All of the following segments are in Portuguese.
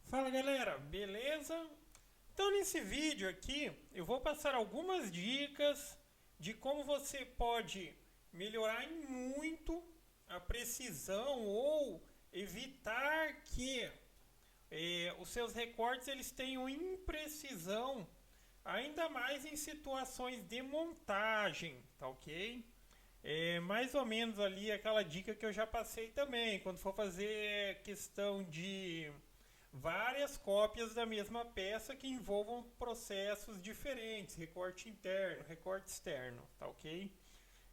Fala galera, beleza? Então nesse vídeo aqui eu vou passar algumas dicas de como você pode melhorar em muito a precisão ou evitar que os seus recortes eles tenham imprecisão, ainda mais em situações de montagem, tá ok? É mais ou menos ali aquela dica que eu já passei também, quando for fazer questão de várias cópias da mesma peça que envolvam processos diferentes, recorte interno, recorte externo, tá ok?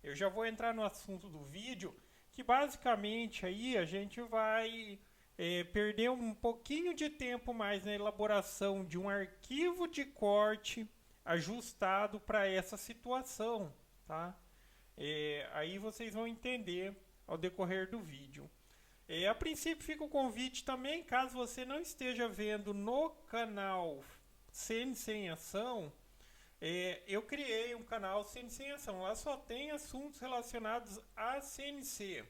Eu já vou entrar no assunto do vídeo, que basicamente aí a gente vai perder um pouquinho de tempo mais na elaboração de um arquivo de corte ajustado para essa situação, tá? Aí vocês vão entender ao decorrer do vídeo. A princípio fica o convite também, caso você não esteja vendo no canal CNC em Ação, eu criei um canal CNC em Ação. Lá só tem assuntos relacionados a CNC.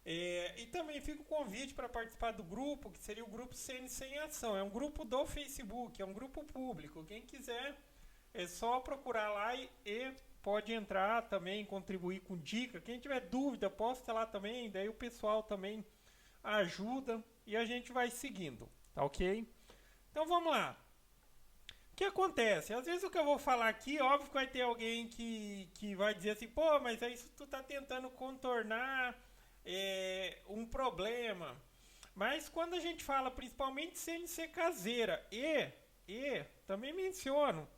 E também fica o convite para participar do grupo, que seria o grupo CNC em Ação. É um grupo do Facebook, é um grupo público. Quem quiser é só procurar lá e pode entrar também, contribuir com dica. Quem tiver dúvida, posta lá também, daí o pessoal também ajuda e a gente vai seguindo, tá ok? Então vamos lá. O que acontece? Às vezes o que eu vou falar aqui, óbvio que vai ter alguém que vai dizer assim, pô, mas é isso tu tá tentando contornar um problema. Mas quando a gente fala principalmente CNC caseira e também menciono,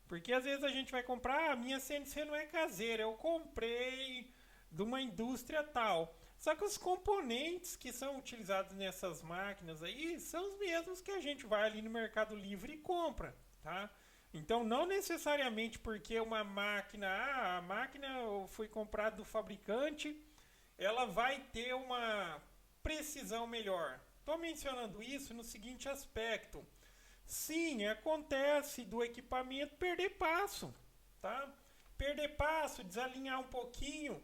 porque às vezes a gente vai comprar, a minha CNC não é caseira, eu comprei de uma indústria tal. Só que os componentes que são utilizados nessas máquinas aí são os mesmos que a gente vai ali no Mercado Livre e compra, tá? Então não necessariamente porque uma máquina, a máquina foi comprada do fabricante, ela vai ter uma precisão melhor. Estou mencionando isso no seguinte aspecto. Sim, acontece do equipamento perder passo, tá? Perder passo, desalinhar um pouquinho,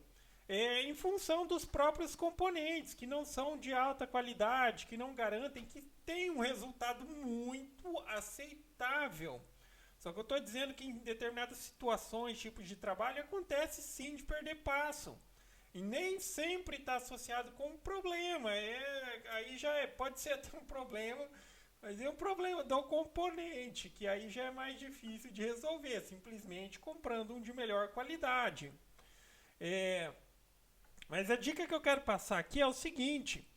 em função dos próprios componentes, que não são de alta qualidade, que não garantem que tem um resultado muito aceitável. Só que eu estou dizendo que em determinadas situações, tipos de trabalho, acontece sim de perder passo. E nem sempre está associado com um problema. Aí já pode ser até um problema, mas é um problema do componente, que aí já é mais difícil de resolver, simplesmente comprando um de melhor qualidade. É, mas a dica que eu quero passar aqui é o seguinte: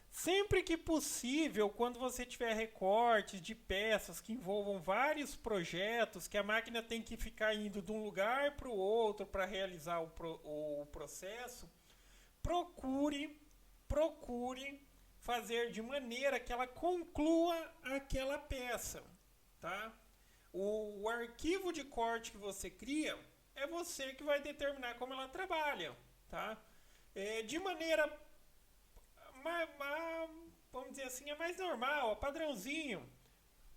sempre que possível, quando você tiver recortes de peças que envolvam vários projetos, que a máquina tem que ficar indo de um lugar para o outro para realizar o processo, procure fazer de maneira que ela conclua aquela peça, tá? O arquivo de corte que você cria é você que vai determinar como ela trabalha, tá? De maneira vamos dizer assim, é mais normal, é padrãozinho.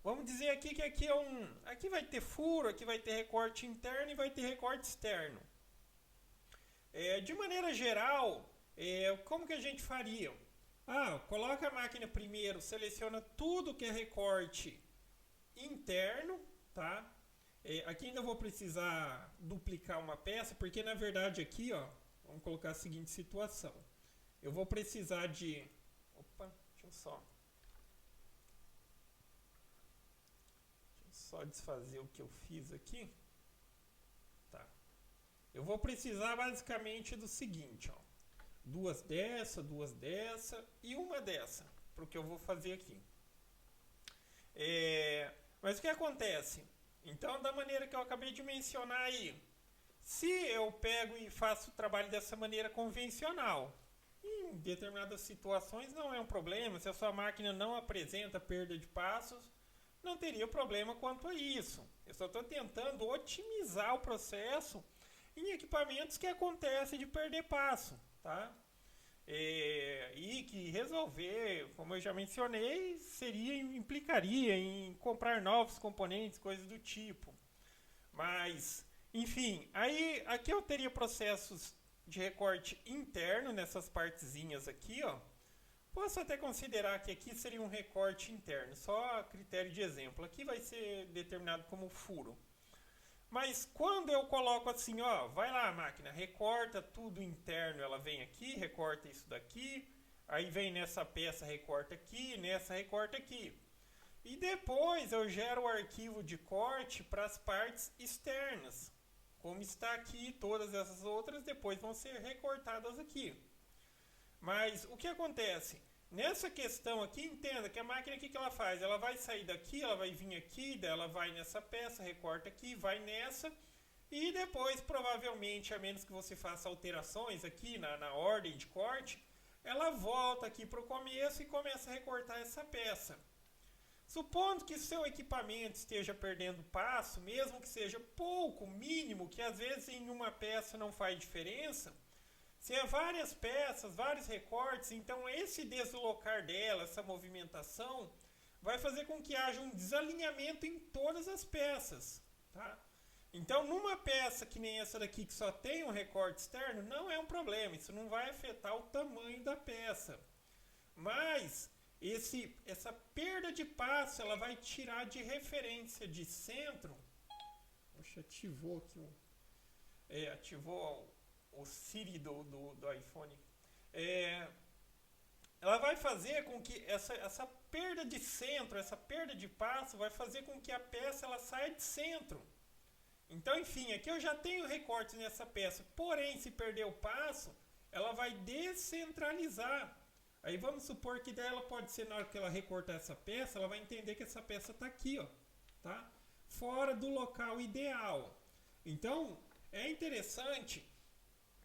Vamos dizer aqui que aqui vai ter furo, aqui vai ter recorte interno e vai ter recorte externo. De maneira geral, como que a gente faria? Coloca a máquina primeiro, seleciona tudo que é recorte interno, tá? Aqui ainda vou precisar duplicar uma peça, porque na verdade aqui, ó, vamos colocar a seguinte situação. Eu vou precisar de... Opa, deixa eu só desfazer o que eu fiz aqui. Tá. Eu vou precisar basicamente do seguinte, ó. Duas dessa e uma dessa, para o que eu vou fazer aqui. Mas o que acontece? Então, da maneira que eu acabei de mencionar aí, se eu pego e faço o trabalho dessa maneira convencional, em determinadas situações não é um problema, se a sua máquina não apresenta perda de passos, não teria problema quanto a isso. Eu só estou tentando otimizar o processo em equipamentos que acontece de perder passo, tá? E que resolver, como eu já mencionei, implicaria em comprar novos componentes, coisas do tipo. Mas, enfim, aí aqui eu teria processos de recorte interno nessas partezinhas aqui, ó. Posso até considerar que aqui seria um recorte interno, só a critério de exemplo. Aqui vai ser determinado como furo. Mas quando eu coloco assim, ó, vai lá máquina, recorta tudo interno, ela vem aqui, recorta isso daqui, aí vem nessa peça, recorta aqui, nessa recorta aqui. E depois eu gero o arquivo de corte para as partes externas. Como está aqui, todas essas outras depois vão ser recortadas aqui. Mas o que acontece? Nessa questão aqui, entenda que a máquina, o que ela faz? Ela vai sair daqui, ela vai vir aqui, daí ela vai nessa peça, recorta aqui, vai nessa, e depois, provavelmente, a menos que você faça alterações aqui na ordem de corte, ela volta aqui para o começo e começa a recortar essa peça. Supondo que seu equipamento esteja perdendo passo, mesmo que seja pouco, mínimo, que às vezes em uma peça não faz diferença, se é várias peças, vários recortes, então esse deslocar dela, essa movimentação, vai fazer com que haja um desalinhamento em todas as peças. Tá? Então, numa peça que nem essa daqui, que só tem um recorte externo, não é um problema, isso não vai afetar o tamanho da peça. Mas essa perda de passo, ela vai tirar de referência de centro. Poxa, ativou aqui ativou o Siri do iPhone. Ela vai fazer com que essa perda de centro, essa perda de passo, vai fazer com que a peça ela saia de centro. Então, enfim, aqui eu já tenho recortes nessa peça, porém, se perder o passo, ela vai descentralizar. Aí vamos supor que daí ela pode ser, na hora que ela recortar essa peça, ela vai entender que essa peça está aqui, ó, tá? Fora do local ideal. Então, é interessante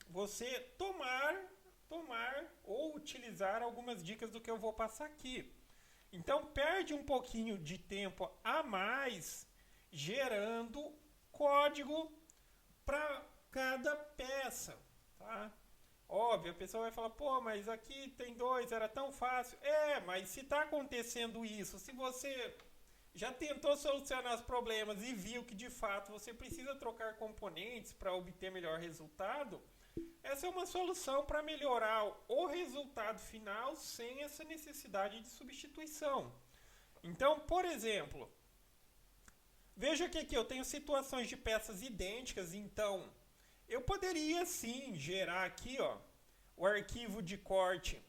você tomar ou utilizar algumas dicas do que eu vou passar aqui. Então, perde um pouquinho de tempo a mais gerando código para cada peça, tá? Óbvio, a pessoa vai falar, pô, mas aqui tem 2, era tão fácil. Mas se está acontecendo isso, se você já tentou solucionar os problemas e viu que de fato você precisa trocar componentes para obter melhor resultado, essa é uma solução para melhorar o resultado final sem essa necessidade de substituição. Então, por exemplo, veja que aqui eu tenho situações de peças idênticas, então eu poderia sim gerar aqui, ó, o arquivo de corte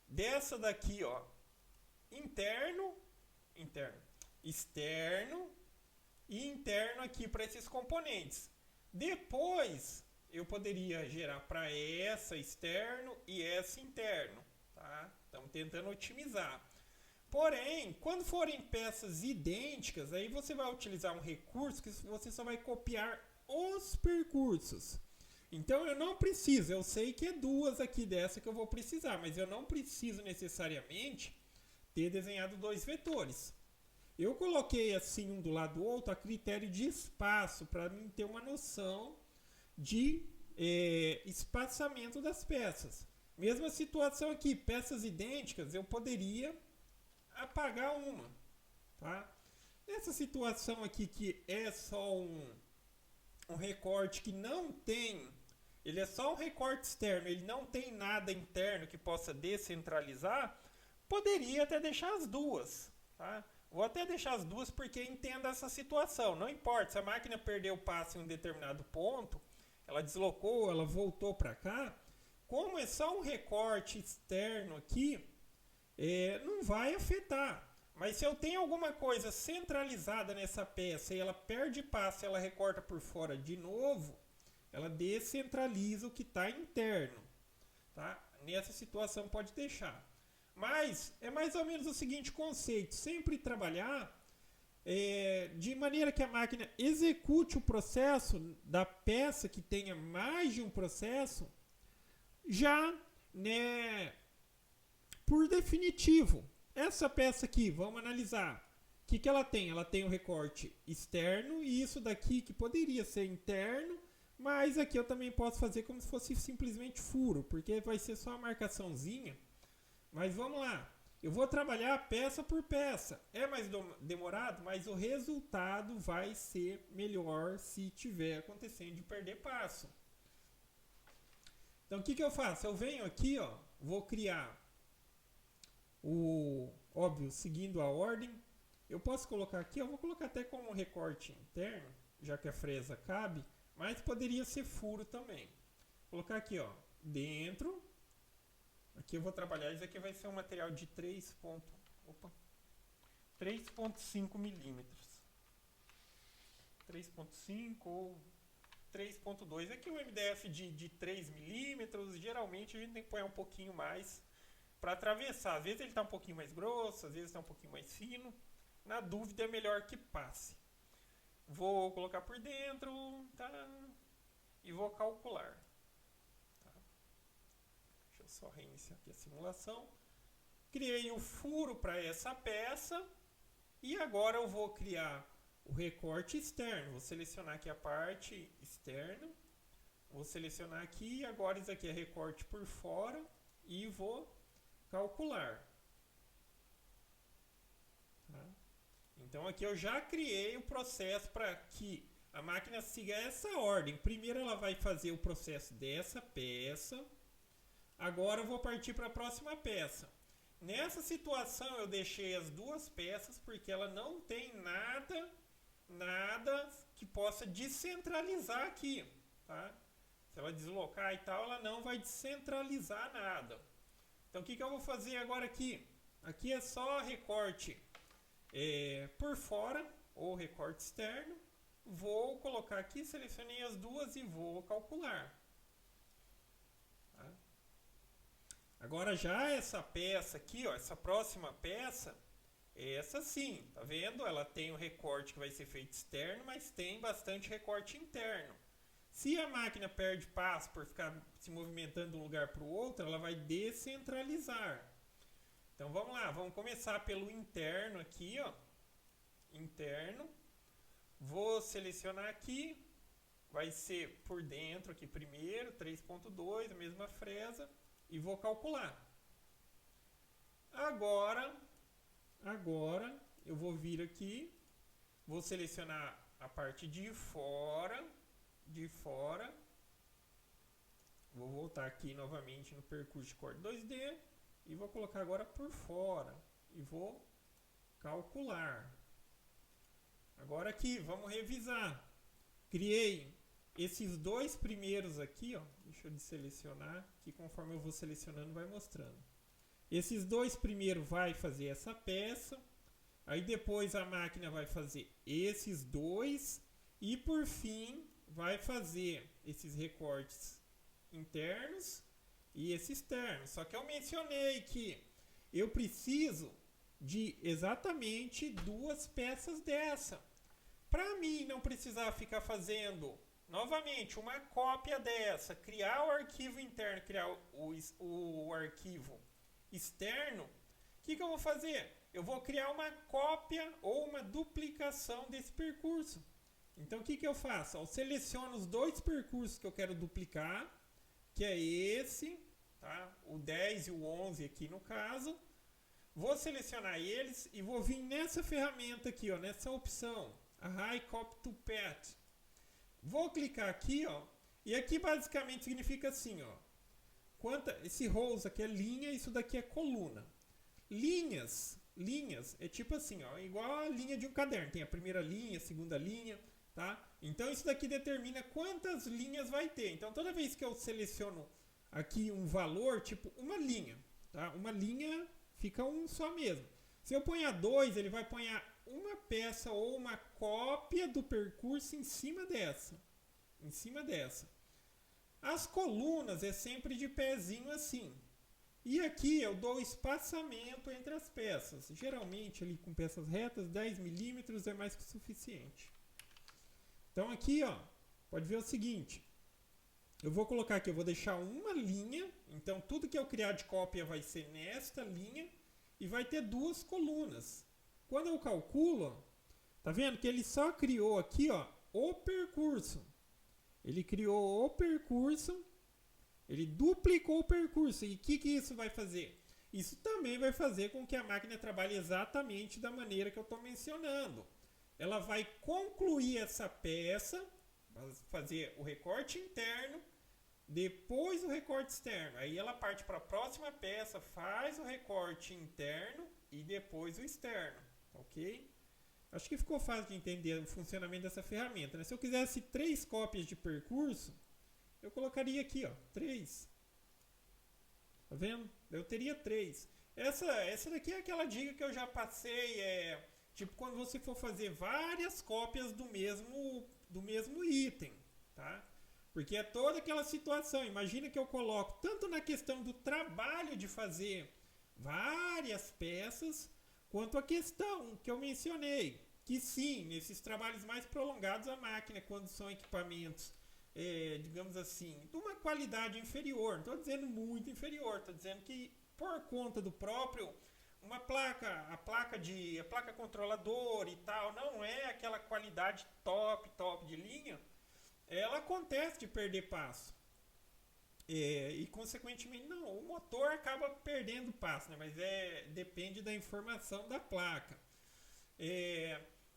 dessa daqui, ó, externo e interno aqui para esses componentes. Depois eu poderia gerar para essa externo e essa interno, tá? Estamos tentando otimizar. Porém, quando forem peças idênticas, aí você vai utilizar um recurso que você só vai copiar os percursos. Então eu não preciso, eu sei que é 2 aqui dessa que eu vou precisar, mas eu não preciso necessariamente ter desenhado 2 vetores. Eu coloquei assim um do lado do outro a critério de espaço, para mim ter uma noção de espaçamento das peças. Mesma situação aqui, peças idênticas, eu poderia apagar uma. Tá? Nessa situação aqui que é só um recorte que não tem, ele é só um recorte externo, ele não tem nada interno que possa descentralizar, poderia até deixar as 2. Tá? Vou até deixar as 2 porque entenda essa situação. Não importa, se a máquina perdeu o passo em um determinado ponto, ela deslocou, ela voltou para cá, como é só um recorte externo aqui, não vai afetar. Mas se eu tenho alguma coisa centralizada nessa peça e ela perde passo e ela recorta por fora de novo, ela descentraliza o que está interno. Tá? Nessa situação pode deixar. Mas é mais ou menos o seguinte conceito, sempre trabalhar de maneira que a máquina execute o processo da peça que tenha mais de um processo, já por definitivo. Essa peça aqui, vamos analisar. O que ela tem? Ela tem um recorte externo e isso daqui que poderia ser interno, mas aqui eu também posso fazer como se fosse simplesmente furo, porque vai ser só a marcaçãozinha. Mas vamos lá. Eu vou trabalhar peça por peça. É mais demorado, mas o resultado vai ser melhor se tiver acontecendo de perder passo. Então o que eu faço? Eu venho aqui, ó, vou criar Óbvio, seguindo a ordem. Eu posso colocar aqui, eu vou colocar até como recorte interno, já que a fresa cabe, mas poderia ser furo também. Vou colocar aqui, ó, dentro. Aqui eu vou trabalhar, isso aqui vai ser um material de 3,5 milímetros. 3,5 ou 3,2. Aqui o MDF de 3 milímetros, geralmente a gente tem que pôr um pouquinho mais para atravessar. Às vezes ele está um pouquinho mais grosso, às vezes está um pouquinho mais fino. Na dúvida é melhor que passe. Vou colocar por dentro, tá? E vou calcular. Tá? Deixa eu só reiniciar aqui a simulação. Criei o furo para essa peça. E agora eu vou criar o recorte externo. Vou selecionar aqui a parte externa. Vou selecionar aqui. E agora isso aqui é recorte por fora. E vou calcular. Tá? Então aqui eu já criei o processo para que a máquina siga essa ordem. Primeiro ela vai fazer o processo dessa peça. Agora eu vou partir para a próxima peça. Nessa situação eu deixei as duas peças porque ela não tem nada que possa descentralizar aqui. Tá? Se ela deslocar e tal, ela não vai descentralizar nada. Então o que eu vou fazer agora aqui? Aqui é só recorte por fora ou recorte externo. Vou colocar aqui, selecionei as duas e vou calcular. Tá? Agora já essa peça aqui, ó, essa próxima peça, essa sim, tá vendo? Ela tem o recorte que vai ser feito externo, mas tem bastante recorte interno. Se a máquina perde passo por ficar se movimentando de um lugar para o outro, ela vai descentralizar. Então vamos lá, vamos começar pelo interno aqui, ó. Interno. Vou selecionar aqui. Vai ser por dentro aqui primeiro, 3.2, a mesma fresa. E vou calcular. Agora eu vou vir aqui. Vou selecionar a parte de fora. Vou voltar aqui novamente no percurso de corte 2D. E vou colocar agora por fora. E vou calcular. Agora aqui, vamos revisar. Criei esses dois primeiros aqui, ó. Deixa eu desselecionar, que conforme eu vou selecionando vai mostrando. Esses dois primeiros vai fazer essa peça. Aí depois a máquina vai fazer esses dois. E por fim vai fazer esses recortes internos e esse externo. Só que eu mencionei que eu preciso de exatamente duas peças dessa. Para mim não precisar ficar fazendo novamente uma cópia dessa, criar o arquivo interno, criar o arquivo externo, o que eu vou fazer? Eu vou criar uma cópia ou uma duplicação desse percurso. Então o que eu faço? Eu seleciono os dois percursos que eu quero duplicar, que é esse, tá? O 10 e o 11 aqui no caso. Vou selecionar eles e vou vir nessa ferramenta aqui, ó, nessa opção, a High Copy to Path. Vou clicar aqui, ó, e aqui basicamente significa assim, ó, esse rows aqui é linha, isso daqui é coluna. Linhas é tipo assim, ó, igual a linha de um caderno, tem a primeira linha, a segunda linha, tá? Então isso daqui determina quantas linhas vai ter. Então toda vez que eu seleciono aqui um valor, tipo uma linha, tá? Uma linha fica um só mesmo. Se eu ponhar 2, ele vai ponhar uma peça ou uma cópia do percurso em cima dessa. Em cima dessa. As colunas é sempre de pezinho assim. E aqui eu dou espaçamento entre as peças. Geralmente ali com peças retas, 10 milímetros é mais que suficiente. Então aqui, ó, pode ver o seguinte. Eu vou colocar aqui, eu vou deixar uma linha. Então tudo que eu criar de cópia vai ser nesta linha. E vai ter duas colunas. Quando eu calculo, ó, tá vendo que ele só criou aqui, ó, o percurso. Ele criou o percurso, ele duplicou o percurso. E o que isso vai fazer? Isso também vai fazer com que a máquina trabalhe exatamente da maneira que eu estou mencionando. Ela vai concluir essa peça, fazer o recorte interno, depois o recorte externo. Aí ela parte para a próxima peça, faz o recorte interno e depois o externo, ok? Acho que ficou fácil de entender o funcionamento dessa ferramenta, né? Se eu quisesse 3 cópias de percurso, eu colocaria aqui, ó, 3. Tá vendo? Eu teria 3. Essa daqui é aquela dica que eu já passei, tipo quando você for fazer várias cópias do mesmo item, tá? Porque é toda aquela situação. Imagina que eu coloco tanto na questão do trabalho de fazer várias peças, quanto a questão que eu mencionei, que sim, nesses trabalhos mais prolongados a máquina, quando são equipamentos, digamos assim, de uma qualidade inferior, não estou dizendo muito inferior, estou dizendo que por conta do próprio, a placa controladora e tal, não é aquela qualidade top de linha, ela acontece de perder passo. E consequentemente não, o motor acaba perdendo passo, né? Mas depende da informação da placa.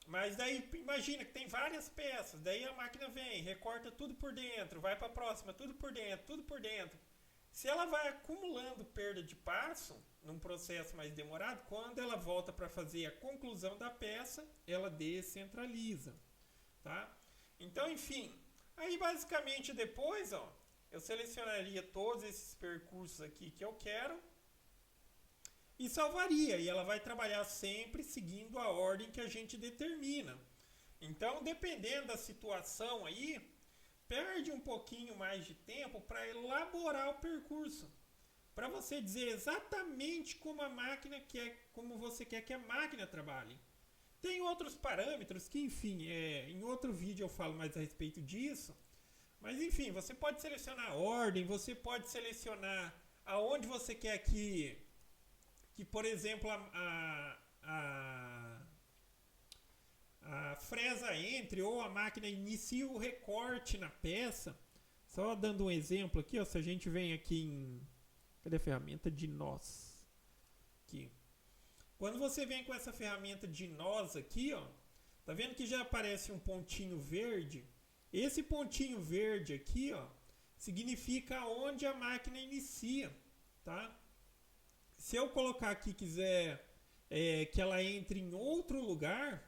Mas daí imagina que tem várias peças, daí a máquina vem, recorta tudo por dentro, vai para a próxima, tudo por dentro. Se ela vai acumulando perda de passo num processo mais demorado, quando ela volta para fazer a conclusão da peça, ela descentraliza, tá? Então, enfim, aí basicamente depois, ó, eu selecionaria todos esses percursos aqui que eu quero e salvaria. E ela vai trabalhar sempre seguindo a ordem que a gente determina. Então, dependendo da situação aí, perde um pouquinho mais de tempo para elaborar o percurso. Para você dizer exatamente como a máquina quer, como você quer que a máquina trabalhe. Tem outros parâmetros que, enfim, em outro vídeo eu falo mais a respeito disso. Mas enfim, você pode selecionar a ordem, você pode selecionar aonde você quer que por exemplo, a fresa entre ou a máquina inicie o recorte na peça. Só dando um exemplo aqui, ó, se a gente vem aqui em... Cadê a ferramenta de nós? Aqui. Quando você vem com essa ferramenta de nós aqui, ó, tá vendo que já aparece um pontinho verde? Esse pontinho verde aqui, ó, significa onde a máquina inicia, tá? Se eu colocar aqui, quiser que ela entre em outro lugar,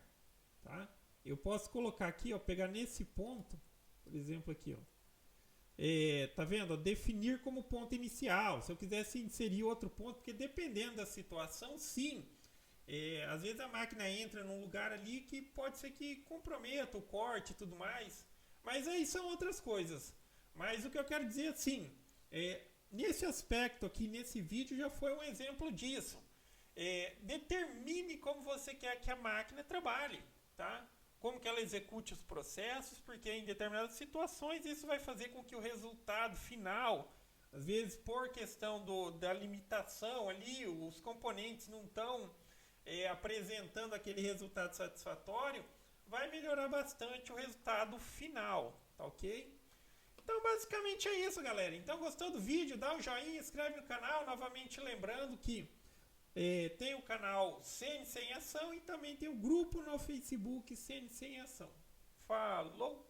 tá? Eu posso colocar aqui, ó, pegar nesse ponto, por exemplo aqui, ó. Tá vendo? Definir como ponto inicial. Se eu quisesse inserir outro ponto, porque dependendo da situação, sim. Às vezes a máquina entra num lugar ali que pode ser que comprometa o corte e tudo mais. Mas aí são outras coisas. Mas o que eu quero dizer assim, nesse aspecto aqui, nesse vídeo, já foi um exemplo disso. Determine como você quer que a máquina trabalhe, tá? Como que ela execute os processos, porque em determinadas situações isso vai fazer com que o resultado final, às vezes por questão da limitação ali, os componentes não estão apresentando aquele resultado satisfatório, vai melhorar bastante o resultado final, tá ok? Então basicamente é isso, galera. Então gostou do vídeo? Dá um joinha, inscreve no canal. Novamente lembrando que tem o canal CNC em Ação e também tem o grupo no Facebook CNC em Ação. Falou!